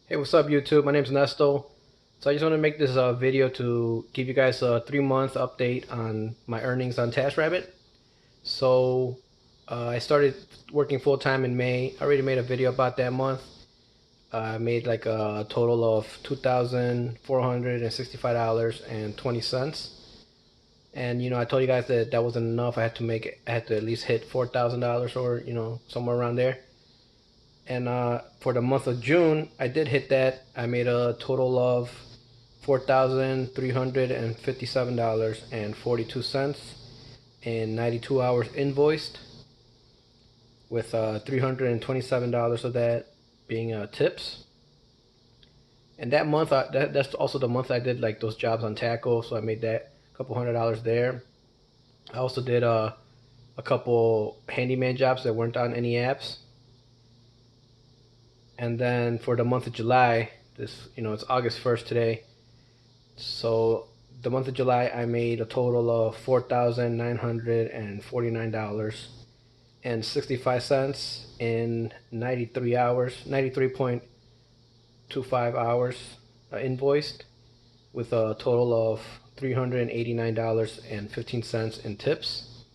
Hey, what's up, YouTube? My name's Nesto. So I just want to make this video to give you guys a 3-month update on my earnings on Taskrabbit. So I started working full-time in May. I already made a video about that month. I made like a total of $2,465.20. And I told you guys that that wasn't enough. I had to at least hit $4,000 or somewhere around there. And for the month of June, I did hit that. I made a total of $4,357.42 in 92 hours invoiced, with $327 of that being tips. And that month, that's also the month I did like those jobs on Taco, so I made that couple $100 there. I also did a couple handyman jobs that weren't on any apps. And then for the month of July, it's August 1st today. So the month of July, I made a total of $4,949.65 in 93 hours, 93.25 hours invoiced, with a total of $389.15 in tips.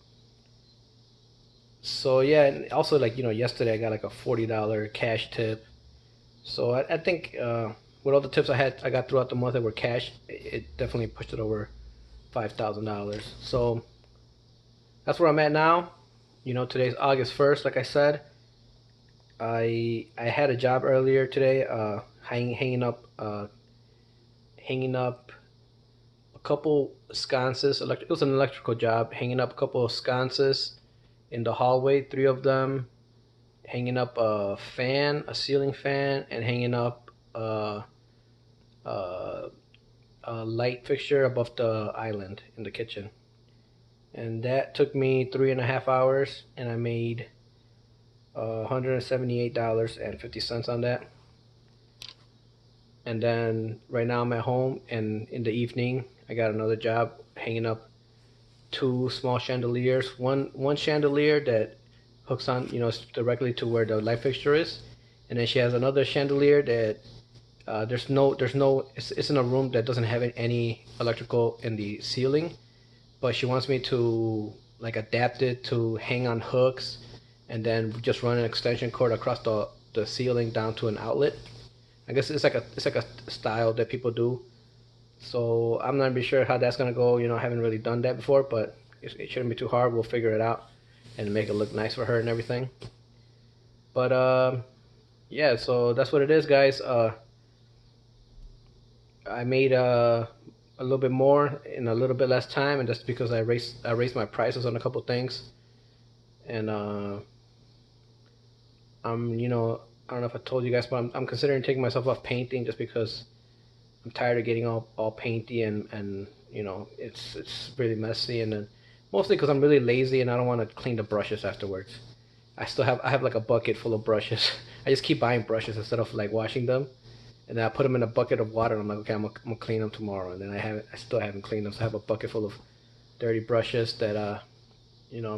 So yeah, and also yesterday I got like a $40 cash tip. So I think with all the tips I got throughout the month that were cash, it definitely pushed it over $5,000. So that's where I'm at now. Today's August 1st. Like I said, I had a job earlier today, hanging up a couple sconces. It was an electrical job, hanging up a couple of sconces in the hallway, 3 of them, hanging up a ceiling fan, and hanging up a light fixture above the island in the kitchen. And that took me 3.5 hours, and I made $178.50 on that. And then right now I'm at home, and in the evening I got another job hanging up 2 small chandeliers. One chandelier that hooks on, directly to where the light fixture is, and then she has another chandelier that it's in a room that doesn't have any electrical in the ceiling, but she wants me to like adapt it to hang on hooks, and then just run an extension cord across the ceiling down to an outlet. I guess it's like a style that people do. So I'm not really sure how that's gonna go. I haven't really done that before, but it shouldn't be too hard. We'll figure it out and make it look nice for her and everything. But yeah, so that's what it is, guys. I made a little bit more in a little bit less time, and that's because I raised my prices on a couple things. And I don't know if I told you guys, but I'm considering taking myself off painting, just because I'm tired of getting all painty, and it's really messy, and then mostly because I'm really lazy and I don't want to clean the brushes afterwards. I have like a bucket full of brushes. I just keep buying brushes instead of like washing them, and then I put them in a bucket of water, and I'm like, okay, I'm gonna clean them tomorrow, and then I still haven't cleaned them, so I have a bucket full of dirty brushes that I'm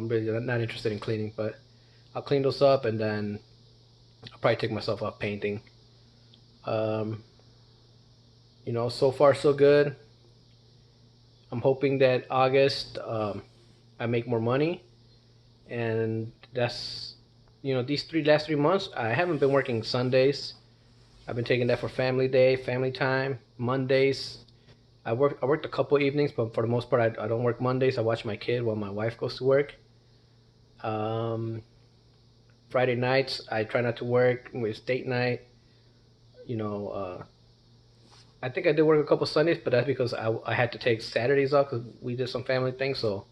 really not interested in cleaning, but I'll clean those up, and then I'll probably take myself off painting. Um, so far so good. I'm hoping that August I make more money, and that's these last 3 months I haven't been working Sundays. I've been taking that for family day, family time. Mondays I worked a couple evenings, but for the most part I don't work Mondays. I watch my kid while my wife goes to work. Um, Friday nights I try not to work. It's date night. You know, I think I did work a couple Sundays, but that's because I had to take Saturdays off because we did some family things. So,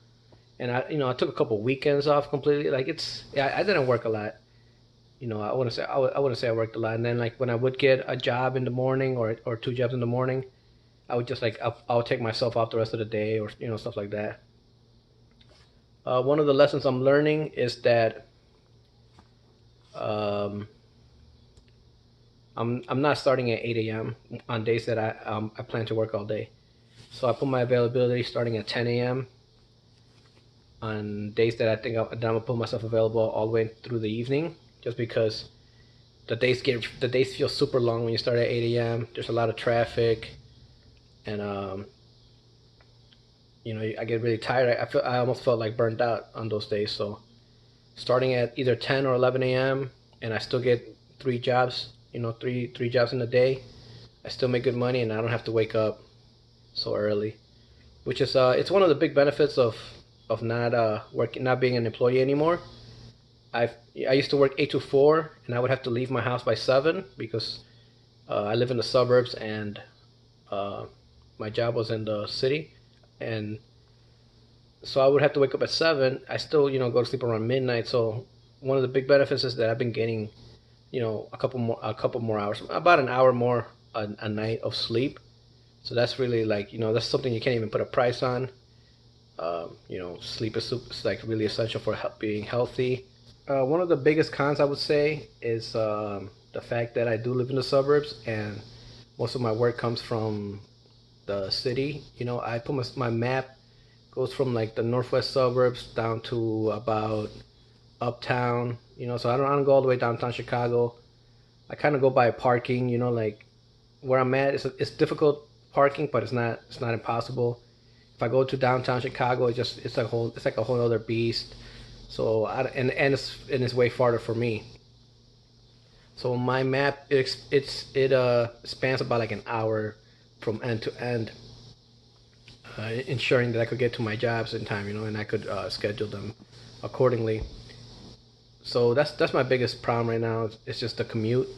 and I took a couple weekends off completely. Like I didn't work a lot. I wouldn't say I worked a lot. And then like when I would get a job in the morning, or 2 jobs in the morning, I would just like I'll take myself off the rest of the day, or stuff like that. One of the lessons I'm learning is that um, I'm not starting at 8 a.m. on days that I plan to work all day. So I put my availability starting at 10 a.m. on days that I think that I'm gonna put myself available all the way through the evening, just because the days feel super long when you start at 8 a.m. There's a lot of traffic, and I get really tired. I almost felt like burnt out on those days. So starting at either 10 or 11 a.m. and I still get three jobs, three jobs in a day. I still make good money and I don't have to wake up so early, which is it's one of the big benefits of not working, not being an employee anymore. I used to work 8 to 4, and I would have to leave my house by 7 because I live in the suburbs and uh, my job was in the city, and so I would have to wake up at 7. I still go to sleep around midnight. So one of the big benefits is that I've been getting a couple more hours, about an hour more a night of sleep. So that's really like that's something you can't even put a price on. Sleep is like really essential for being healthy. One of the biggest cons I would say is the fact that I do live in the suburbs and most of my work comes from the city. I put my map goes from like the northwest suburbs down to about uptown. So I don't go all the way downtown Chicago. I kind of go by parking. Like where I'm at, it's difficult parking, but it's not impossible. If I go to downtown Chicago, it's like a whole other beast. So and it's way farther for me. So my map it spans about like an hour from end to end, ensuring that I could get to my jobs in time, and I could schedule them accordingly. So that's my biggest problem right now. It's just the commute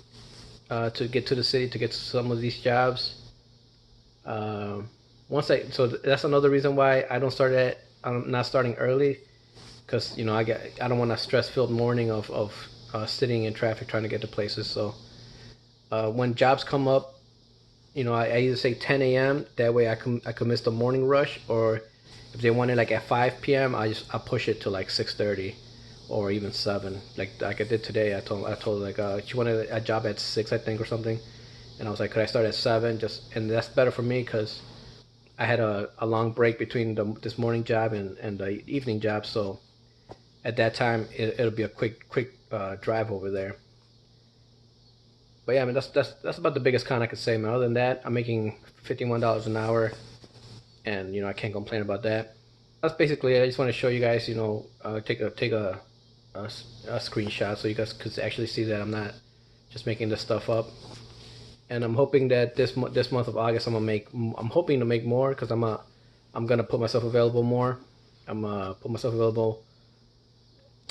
to get to the city to get to some of these jobs. Um, that's another reason why I'm not starting early because I don't want a stress filled morning of sitting in traffic trying to get to places. So when jobs come up, I either say 10 a.m. That way I could miss the morning rush, or if they want it like at 5 p.m. I push it to like 6:30 or even 7. Like I did today. I told like she wanted a job at 6 I think or something, and I was like, could I start at 7? And that's better for me because I had a long break between this morning job and the evening job. So at that time it'll be a quick drive over there. But yeah, I mean that's about the biggest con I could say, man. Other than that, I'm making $51 an hour, and I can't complain about that. That's basically it. I just want to show you guys, take a screenshot so you guys could actually see that I'm not just making this stuff up. And I'm hoping that this month of August I'm hoping to make more because I'm gonna put myself available more. I'm put myself available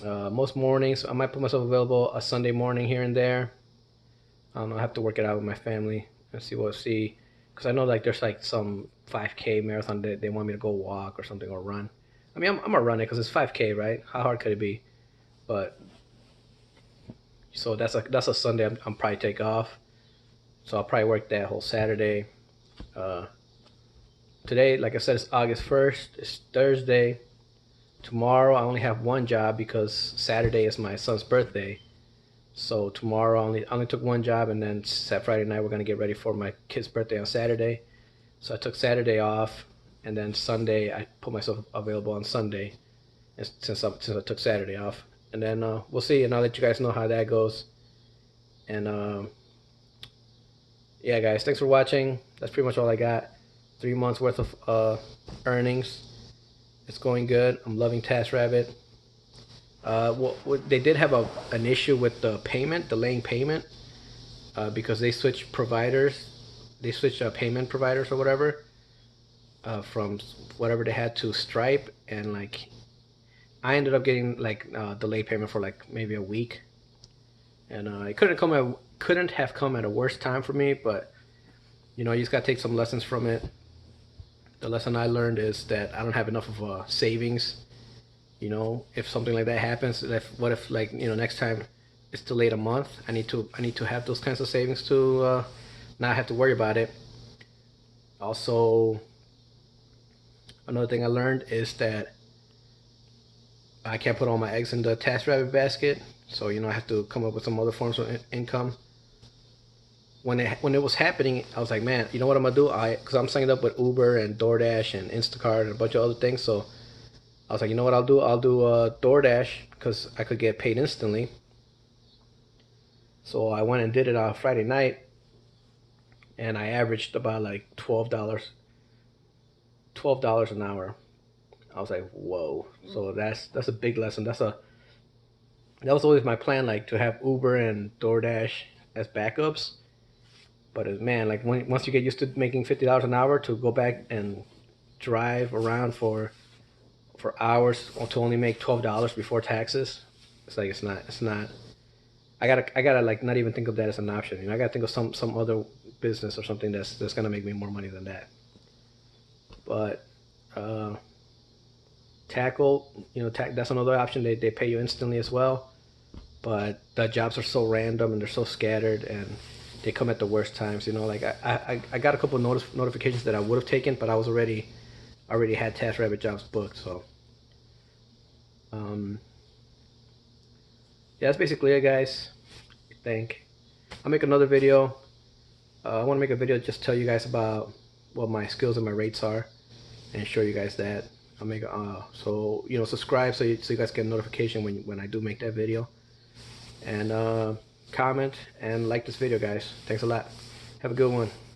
most mornings. I might put myself available a Sunday morning here and there. I don't know. I have to work it out with my family and see, because I know like there's like some 5K marathon that they want me to go walk or something or run. I mean, I'm gonna run it because it's 5K, right? How hard could it be? But so that's a Sunday I'm probably take off. So I'll probably work that whole Saturday. Uh, Today, like I said, it's August 1st. It's Thursday. Tomorrow I only have one job because Saturday is my son's birthday. So tomorrow I only took one job, and then Friday night we're gonna get ready for my kid's birthday on Saturday. So I took Saturday off, and then Sunday I put myself available on Sunday, since I took Saturday off, and then we'll see, and I'll let you guys know how that goes. And yeah, guys, thanks for watching. That's pretty much all I got. 3 months worth of earnings. It's going good. I'm loving Taskrabbit. They did have an issue with the payment, delaying payment, because they switched providers. They switched payment providers or whatever, from whatever they had to Stripe, and like I ended up getting like delayed payment for like maybe a week, and it couldn't have come at a worse time for me. But you just gotta take some lessons from it. The lesson I learned is that I don't have enough of a savings. If something like that happens, what if like next time it's delayed a month? I need to have those kinds of savings to not have to worry about it. Also, another thing I learned is that I can't put all my eggs in the Taskrabbit basket. So I have to come up with some other forms of income. When it was happening, I was like, man, you know what I'm gonna do? Because I'm signed up with Uber and DoorDash and Instacart and a bunch of other things. So I was like, you know what I'll do DoorDash because I could get paid instantly. So I went and did it on Friday night, and I averaged about like $12 an hour. I was like, whoa. So that's a big lesson. That was always my plan, like to have Uber and DoorDash as backups. But man, like once you get used to making $50 an hour, to go back and drive around for hours to only make $12 before taxes, it's like it's not. I gotta like not even think of that as an option. I gotta think of some other business or something that's gonna make me more money than that. But uh, tackle, that's another option. They pay you instantly as well, but the jobs are so random and they're so scattered, and they come at the worst times. Like I got a couple notifications that I would have taken, but I was already had TaskRabbit jobs booked. So um, yeah, that's basically it, guys. I think I'll make another video. I want to make a video just tell you guys about what my skills and my rates are, and show you guys that. I'll make so subscribe so you guys get a notification when I do make that video, and comment and like this video, guys. Thanks a lot. Have a good one.